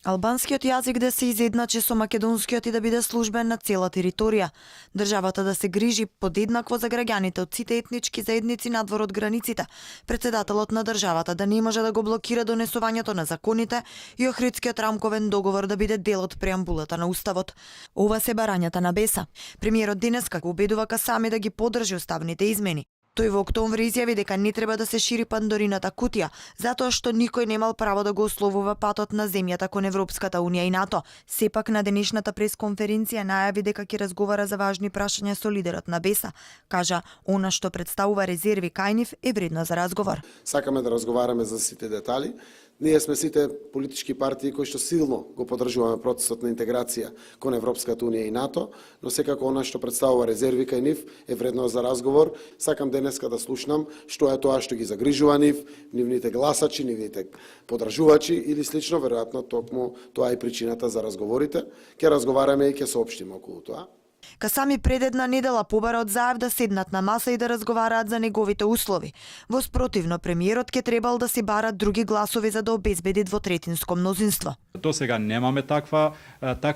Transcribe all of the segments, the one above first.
Албанскиот јазик да се изедначи со македонскиот и да биде службен на цела територија. Државата да се грижи подеднакво за граѓаните од сите етнички заедници надвор од границите. Председателот на државата да не може да го блокира донесувањето на законите и Охридскиот рамковен договор да биде дел од преамбулата на Уставот. Ова се барањата на Беса. Премиерот денеска убедува Касами да ги поддржи уставните измени. Тој во октомври изјави дека не треба да се шири Пандорината кутија, затоа што никој немал право да го условува патот на земјата кон Европската унија и НАТО. Сепак на денешната пресконференција најави дека ќе разговара за важни прашања со лидерот на Беса. Кажа, она што представува резерви кај нив е вредно за разговор. Сакаме да разговараме за сите детали. Ние сме сите политички партии кои што силно го поддржуваме процесот на интеграција кон Европската унија и НАТО, но секако она што представува резерви кај нив е вредно за разговор. Сакам денеска да слушнам што е тоа што ги загрижува нив, нивните гласачи, нивните поддржувачи или слично, веројатно токму тоа е причината за разговорите. Ќе разговараме и ќе соопштиме околу тоа. Касами пред една недела побара од Заев да седнат на маса и да разговараат за неговите услови. Во спротивно, премиерот ке требал да си барат други гласови за да обезбеди двотретинско мнозинство. До сега немаме таква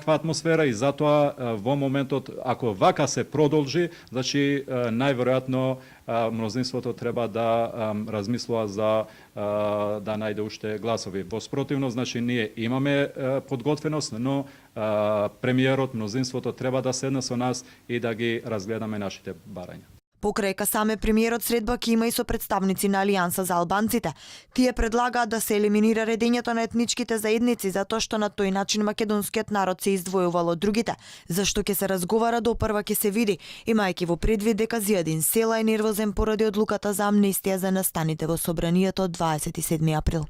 атмосфера и затоа во моментот, ако вака се продолжи, значи најверојатно мнозинството треба да размислува за да најде уште гласови. Во спротивно, значи ние имаме подготвеност, но премиерот, мнозинството треба да седне со нас и да ги разгледаме нашите барања. Покрај Касаме, премиерот средба ќе има и со представници на Алијанса за албанците. Тие предлагаат да се елиминира редењето на етничките заедници затоа што на тој начин македонскиот народ се издвојувал од другите. Зашто ќе се разговара допрва ќе се види, имајќи во предвид дека Зијадин Села е нервозен поради одлуката за амнестија за настаните во собранието од 27 април.